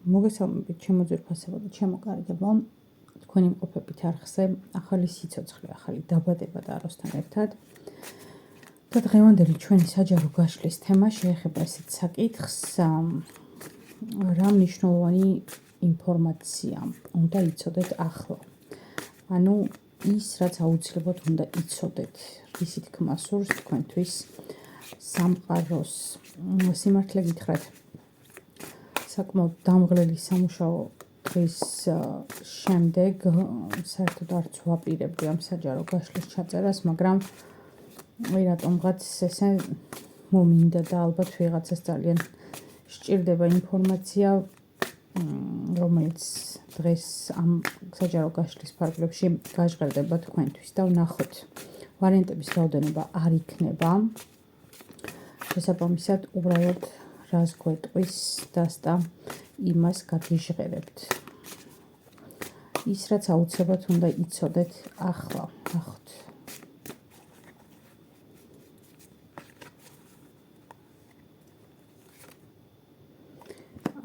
მოგესალმებით ჩემო ძვირფასებო და ჩემო კარგებო. თქვენი მყოფებით არხზე ახალი სიცოცხლე, ახალი დაბადება და აროსთან ერთად. და დღევანდელი ჩვენი საჯარო გაშლის თემა შეეხება ესეთ საკითხს, რა მნიშვნელოვანი ინფორმაცია უნდა იცოდეთ ახლა. ანუ ის, რაც აუცილებლად უნდა იცოდეთ, რისი თქმა სურს თქვენთვის სამყაროს. სიმართლე გითხრათ, საკმაოდ დამღლელი სამუშაო დღის შემდეგ საერთოდ არც ვაპირებდი ამ საჯარო გაშლის ჩაწერას, მაგრამ რატომღაც ესე მომინდა და ალბათ ვიღაცას ძალიან სჭირდება ინფორმაცია, რომელიც დღეს ამ საჯარო გაშლის ფარგლებში გაჟღერდება თქვენთვის და ვნახოთ ვარიანტების რაოდენობა არ იქნება. შესაბამისად, უბრალოდ რას გვეტყვის დასტა იმას გაგიჟღერებთ. ის, რაც აუცილებლად უნდა იცოდეთ ახლა, ნახოთ.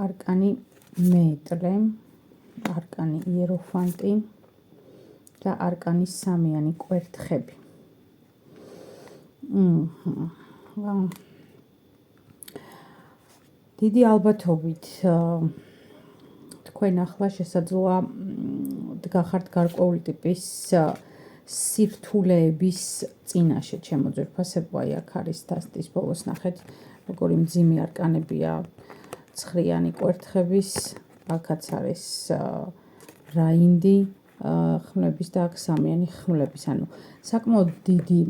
არკანი მეეტრე, არკანი იეროფანტი და არკანი სამიანი კვერთხები. დიდი ალბათობით თქვენ ახლა შესაძლოა გახართ გარკვეული ტიპის სირთულეების წინაშე, ჩემო ძვირფასებო, აი აქ არის დასტის ბოლოს ნახეთ, როგორი მძიმე არკანებია ცხრიანი კვერთხების, აქაც არის რაინდი ხმლების და აქ სამიანი ხმლების, ანუ საკმაოდ დიდი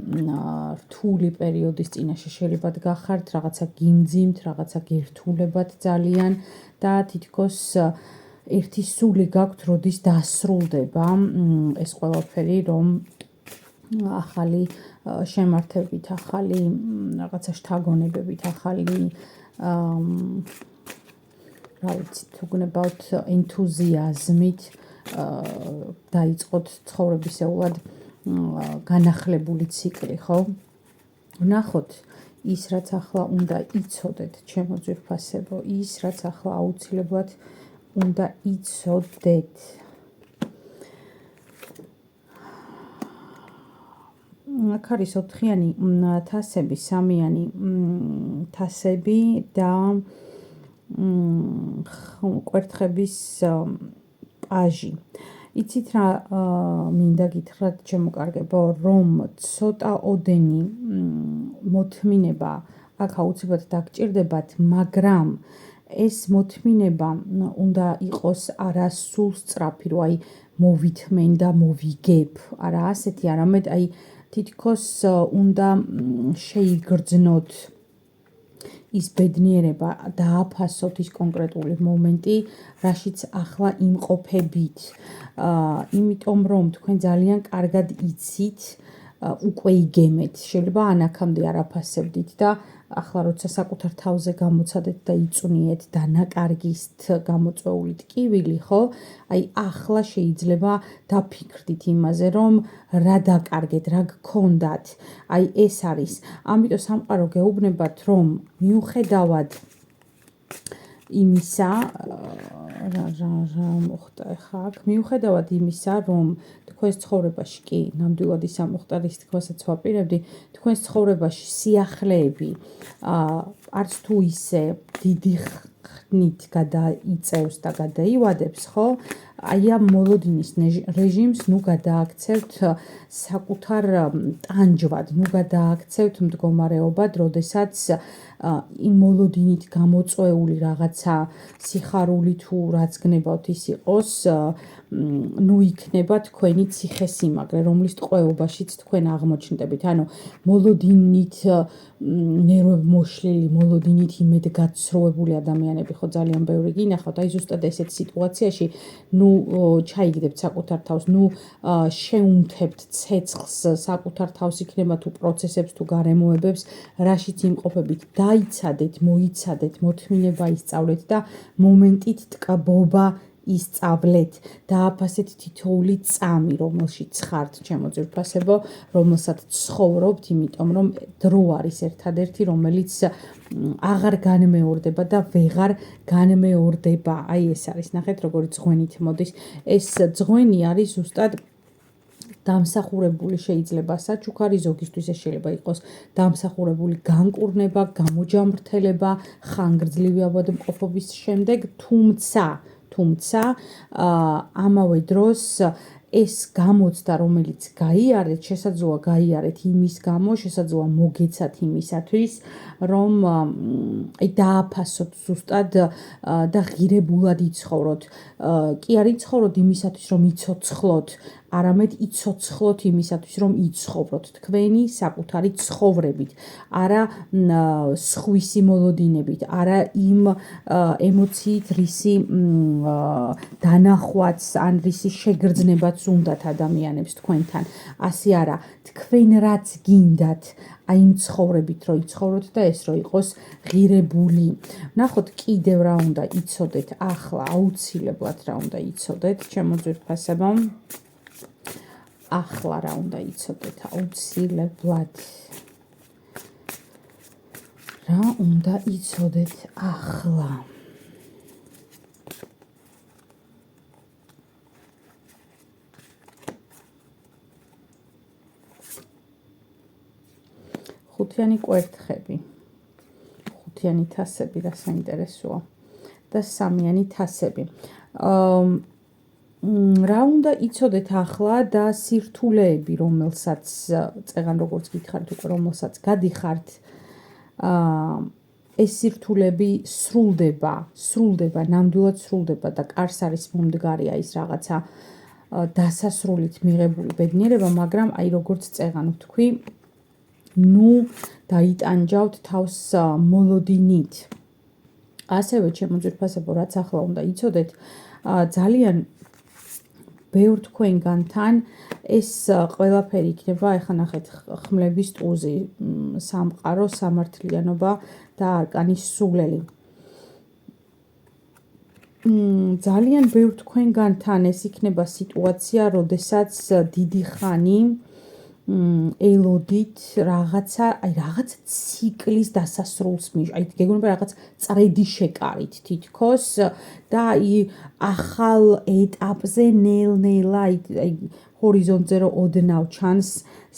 რთული პერიოდის წინაშე შეიძლება გახართ, რაღაცა გიმძიმთ, რაღაცა გირთულებათ ძალიან და თითქოს ერთი სული გაქვთ, როდის დასრულდება ეს ყველაფერი, რომ ახალი შემართებით, ახალი რაღაცა შთაგონებებით, ახალი რა ვიცი, თუ გნებავთ ენთუზიაზმით დაიწყოთ ცხოვრებისეულად განახლებული ციკლი, ხო? ვნახოთ ის, რაც ახლა უნდა იცოდეთ, ჩემო ძვირფასებო, ის, რაც ახლა აუცილებლად უნდა იცოდეთ. აქ არის ოთხიანი თასები, სამიანი თასები და კვერთხების პაჟი. იცით რა მინდა გითხრათ, ჩემო კარგებო, რომ ცოტაოდენი მოთმინება აქ აუცილებლად დაგჭირდებათ, მაგრამ ეს მოთმინება უნდა იყოს არა სულსწრაფი, რომ აი მოვითმენ და მოვიგებ, არა ასეთი, არამედ აი თითქოს უნდა შეიგრძნოთ ის ბედნიერება, დააფასოთ ის კონკრეტული მომენტი, რაშიც ახლა იმყოფებით. იმიტომ რომ თქვენ ძალიან კარგად იცით, უკვე იგემეთ, შეიძლება ანაქამდე არ აფასებდით და ახლა როცა საკუთარ თავზე გამოცადეთ და იწვნიეთ დანაკარგით გამოწვეული ტკივილი, ხო? აი ახლა შეიძლება დაფიქრდით იმაზე, რომ რა დაკარგეთ, რა გქონდათ. აი ეს არის. ამიტომ სამყარო გეუბნებათ, რომ მიუხედავად იმისა, რა მოხდა ხა აქ, მიუხედავად იმისა, რომ თქვენს ცხოვრებაში კი ნამდვილად ის ამოხდა, რის თქმასაც ვაპირებდი, თქვენს ცხოვრებაში სიახლეები არც თუ ისე დიდი ხნით გადაიწევს და გადაივადებს, ხო? აი ამ მოლოდინის რეჟიმს ნუ გადააქცევთ საკუთარ ტანჯვად, ნუ გადააქცევთ მდგომარეობად, როდესაც იმ მოლოდინით გამოწვეული რაღაცა სიხარული თუ რაც გნებავთ ის იყოს, ნუ იქნება თქვენი ციხესიმაგრე, რომლის ტყვეობაშიც თქვენ აღმოჩნდებით. ანუ მოლოდინით ნერვები მოშლილი, მოლოდინით იმედგაცრუებული ადამიანები ხო ძალიან ბევრი გინახავთ. აი ზუსტად ესეთ სიტუაციაში ნუ ჩაიგდებთ საკუთარ თავს, ნუ შეუნთებთ ცეცხლს საკუთარ თავს, იქნება თუ პროცესებს თუ გარემოებებს, რაშიც იმყოფებით, დაიცადეთ, მოიცადეთ, მოთმინება ისწავლეთ და მომენტით ტკბობა ისწავლეთ, დააფასეთ თითოეული წამი, რომელშიც ხართ, ჩემო ძვირფასებო, რომელსაც ცხოვრობთ, იმიტომ რომ დრო არის ერთადერთი, რომელიც აღარ განმეორდება და ვეღარ განმეორდება. აი ეს არის, ნახეთ, როგორი ძღვენით მოდის. ეს ძღვენი არის ზუსტად დამსახურებული, შეიძლება საჩუქარი, ზოგისთვის ეს შეიძლება იყოს დამსახურებული განკურნება, გამოჯამრთელება, ხანგრძლივი ავადმყოფობის შემდეგ, თუმცა ამავე დროს ეს გამოცდა, რომელიც გაიარეთ, შესაძლოა გაიარეთ იმის გამო, შესაძლოა მოგეცათ იმისათვის, რომ დააფასოთ ზუსტად და ღირებულად იცხოვროთ. კი არ იცხოვროთ იმისათვის, რომ იცოცხლოთ, არამედ იცოცხლოთ იმისათვის, რომ იცხოვროთ თქვენი საკუთარი ცხოვრებით, არა სხვისი მოლოდინებით, არა იმ ემოციით, რისი დანახვაც ან რისი შეგრძნებაც უნდათ ადამიანებს თქვენთან. ასე არა, თქვენ რაც გინდათ, აი იმ ცხოვრებით რომ იცხოვროთ და ეს რომ იყოს ღირებული. ნახოთ კიდევ რა უნდა იცოდეთ ახლა, აუცილებლად რა უნდა იცოდეთ, ჩემო ძვირფასებო. ახლა რა უნდა იცოდეთ აუცილებლად. რა უნდა იცოდეთ ახლა. ხუთიანი კვერთხები, ხუთიანი თასები, რა საინტერესოა და სამიანი თასები. რა უნდა იცოდეთ ახლა და სირთულეები, რომელსაც წეგან როგორც გითხარით უკვე, რომელსაც გადიხართ, ეს სირთულეები სრულდება, ნამდვილად სრულდება და კარს არის მომდგარია ის რაღაცა დასასრულით მიღებული ბედნიერება, მაგრამ აი როგორც წეგან ვთქვი, დაიტანჯავთ თავს მოლოდინით. ასევე ჩემო ძვირფასებო, რაც ახლა უნდა იცოდეთ, ძალიან ბევრ თქვენგანთან ეს ყველაფერი იქნება, ეხლა ნახეთ, ხმლების ტუზი, სამყარო, სამართლიანობა და არკანის სულელი. ძალიან ბევრ თქვენგანთან ეს იქნება სიტუაცია, როდესაც დიდი ხანი ელოდით რაღაცა ციკლის დასასრულს აი გეგონება რაღაც წრედი შეკარით თითქოს და აი ახალ ეტაპზე ნელ-ნელა აი ჰორიზონტზე რო ოდნავ ჩანს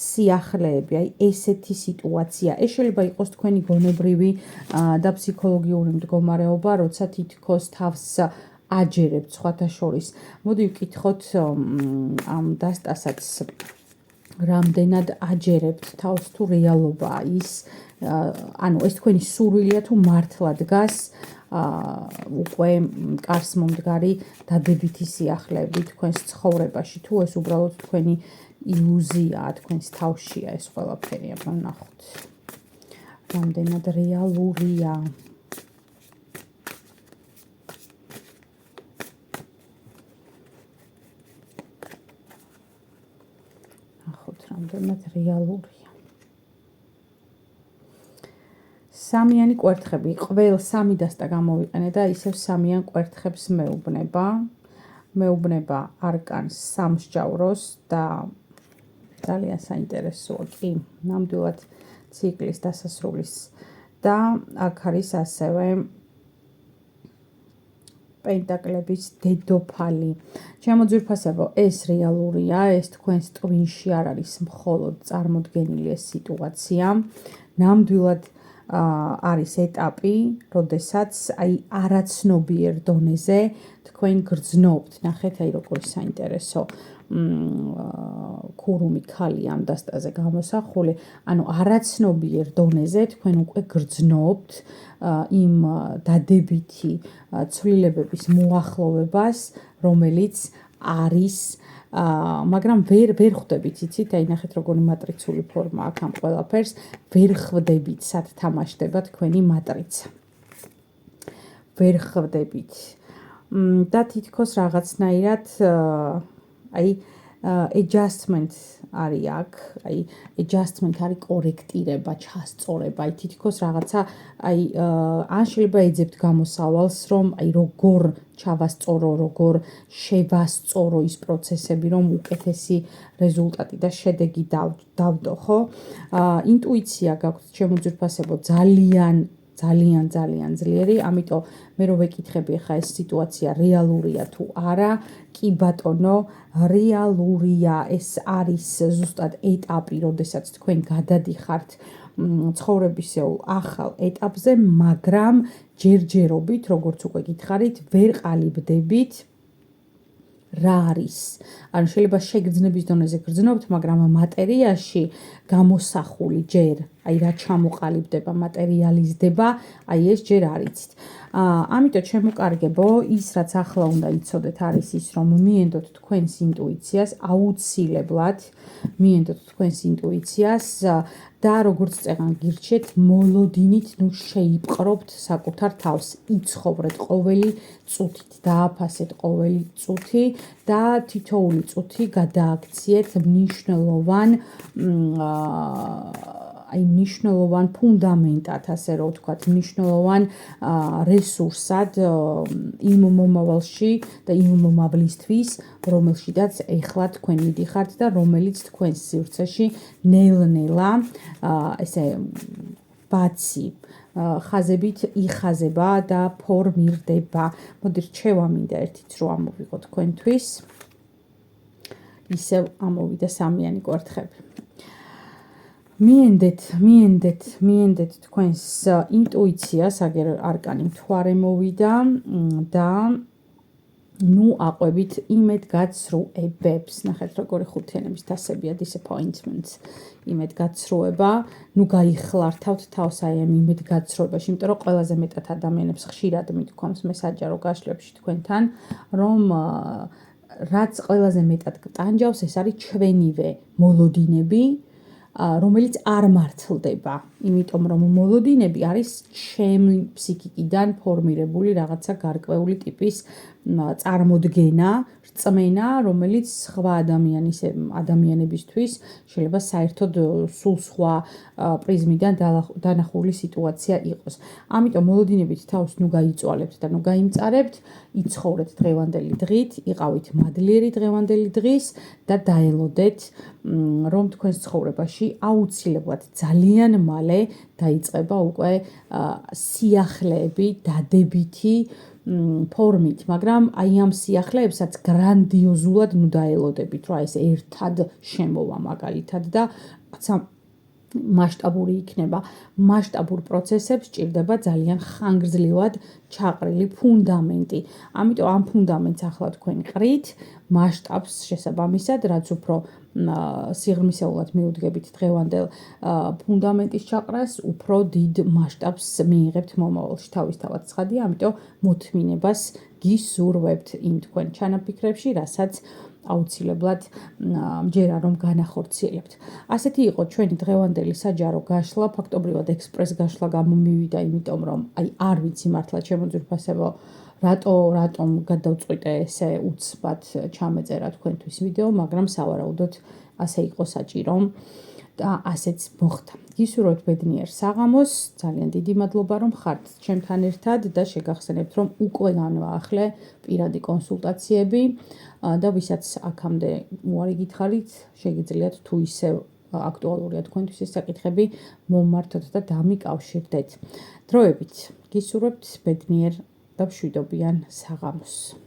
სიახლეები, აი ესეთი სიტუაცია. ეს შეიძლება იყოს თქვენი გონებრივი და ფსიქოლოგიური მდგომარეობა, როცა თითქოს თავს აჯერებთ სხვათა შორის. მოდი ვკითხოთ ამ დასტასაც რამდენად აჯერებთ თავს თუ რეალობაა ის, ანუ ეს თქვენი სურვილია თუ მართლა დგას უკვე კარს მომდგარი დადებითი სიახლეები თქვენს ცხოვრებაში, თუ ეს უბრალოდ თქვენი ილუზიაა, თქვენს თავშია ეს ყველაფერი, აბა ნახოთ. რამდენად რეალურია. რამდენად რეალურია. სამიანი კვერთხები, ყველ სამი დასტა გამოვიყენე და ისევ სამიან კვერთხებს მეუბნება არკანს სამსჯავროს და ძალიან საინტერესოა კი, ნამდვილად ციკლის დასასრულის და აქ არის ასევე პენტაკლების დედოფალი. ჩემო ძვირფასებო, ეს რეალურია, ეს თქვენს ტვინში არ არის მხოლოდ წარმოდგენილი ეს სიტუაცია. ნამდვილად არის ეტაპი, როდესაც აი არაცნობიერ დონეზე თქვენ გრძნობთ. ნახეთ, აი როგორი საინტერესო ქურუმი ქალი ამ დასტაზე გამოსახული, ანუ არაცნობიერ დონეზე თქვენ უკვე გრძნობთ იმ დადებითი ცვლილებების მოახლოვებას, რომელიც არის, მაგრამ ვერ ხვდებით, იცით, აი ნახეთ როგორი მატრიცული ფორმა აქვს ამ ყველაფერს, ვერ ხვდებით, სად თამაშდება თქვენი მატრიცა. ვერ ხვდებით. და თითქოს რაღაცნაირად აი adjustment არის აქ, აი adjustment არის კორექტირება, ჩასწორება, აი თითქოს რაღაცა აი ან შეიძლება ეძებთ გამოსავალს, რომ აი როგორ ჩავასწორო, როგორ შევასწორო ის პროცესები, რომ უკეთესი რეზულტატი და შედეგი დავდო, ხო? ინტუიცია გაქვთ ჩემო ძვირფასებო ძალიან ძლიერი, ამიტომ მე რო ვეკითხები ხა ეს სიტუაცია რეალურია თუ არა, კი ბატონო, რეალურია, ეს არის ზუსტად ეტაპი, როდესაც თქვენ გადადიხართ ცხოვრებისეულ ახალ ეტაპზე, მაგრამ ჯერჯერობით, როგორც უკვე გითხარით, ვერ ყალიბდებით რა არის. ანუ შეიძლება შეგრძნების დონეზე გრძნობთ, მაგრამ მატერიაში გამოსახული ჯერ, აი რა ჩამოყალიბდება, მატერიალიზდება, აი ეს ჯერ არ იცით. ამიტომ შემოკარგებო, ის რაც ახლა უნდა იცოდეთ არის ის, რომ მიენდოთ თქვენს ინტუიციას, აუცილებლად მიენდოთ თქვენს ინტუიციას და როგორც წეგან გირჩეთ, მოლოდინით ნუ შეიპყრობთ საკუთარ თავს, იცხოვრეთ ყოველი წუთით, დააფასეთ ყოველი წუთი და თითოეული წუთი გადააქციეთ მნიშვნელოვან ფუნდამენტად, ასე რომ ვთქვათ, მნიშვნელოვან რესურსად იმ მომავალში და იმ მომავლისთვის, რომელშიდაც ეხლა თქვენ მიდიხართ და რომელიც თქვენს სივრცეში ნელ-ნელა ესე ბაცი ხაზებით იხაზება და ფორმირდება. მოდი რჩევა მინდა ერთიც რო ამოვიღო თქვენთვის. ისევ ამოვიდა სამიანი კვერთხები. მიენდეთ თქვენს ინტუიციას, აგერ არკანი მთვარე მოვიდა და ნუ აყვებით იმედგაცრუებებს. ნახეთ როგორი ხუთიანების დასებია disappointments. იმედგაცრუება, ნუ გაიხლართავთ თავს აი ამ იმედგაცრუებაში, იმიტომ რომ ყველაზე მეტად ადამიანებს ხშირად მithქვამს მე საჯარო გაშლებში თქვენთან, რომ რაც ყველაზე მეტად გტანჯავს, ეს არის ჩვენივე მოლოდინები, რომელიც არ მართლდება, იმიტომ რომ მოლოდინები არის ჩემი ფსიქიკიდან ფორმირებული რაღაცა გარკვეული ტიპის წარმოდგენა, რწმენა, რომელიც სხვა ადამიანებისთვის შეიძლება საერთოდ სულ სხვა პრიზმიდან დანახული სიტუაცია იყოს. ამიტომ მოლოდინებით თავს ნუ გაიწვალებთ და ნუ გაიმწარებთ, იცხოვრეთ დღევანდელი დღით, იყავით მადლიერი დღევანდელი დღის და დაელოდეთ, რომ თქვენს ცხოვრებაში აუცილებლად ძალიან მალე დაიწყება უკვე სიახლეები, დადებითი ფორმით, მაგრამ აი ამ სიახლეებსაც გრანდიოზულად ნუ დაელოდებით, რა ეს ერთად შემოვა მაგალითად და მასშტაბური იქნება. მასშტაბურ პროცესებს ჭირდება ძალიან ხანგრძლივად ჩაყრილი ფუნდამენტი. ამიტომ ამ ფუნდამენტს ახლა თქვენ ყრით, მასშტაბს შესაბამისად, რაც უფრო სიღრმისეულად მიუდგებით დღევანდელ ფუნდამენტის ჩაყრას, უფრო დიდ მასშტაბს მიიღებთ მომავალში. თავისთავად ცხადია, ამიტომ მოთმინებას გისურვებთ იმ თქვენ ჩანაფიქრებში, რასაც აუცილებლად მჯერა რომ განახორციელებთ. ასეთი იყო ჩვენი დღევანდელი საჯარო გაშლა, ფაქტობრივად ექსპრეს გაშლა გამომივიდა, იმიტომ რომ აი არ ვიცი მართლა ჩემო ძვირფასებო, რატომ გადავწყვიტე ესე უცბად ჩამეწერა თქვენთვის ვიდეო, მაგრამ სავარაუდოდ ასე იყო საჭირო და ასეც მოხდა. გისურვებთ ბედნიერ საღამოს, ძალიან დიდი მადლობა რომ ხართ ჩემთან ერთად და შეგახსენებთ რომ უკვე განვაახლე პირადი კონსულტაციები და ვისაც აქამდე უარი გითხარით, შეგიძლიათ თუ ისევ აქტუალურია თქვენთვის ეს საკითხები მომმართოთ და დამიკავშირდეთ. დროებით გისურვებთ ბედნიერ და მშვიდობიან საღამოს.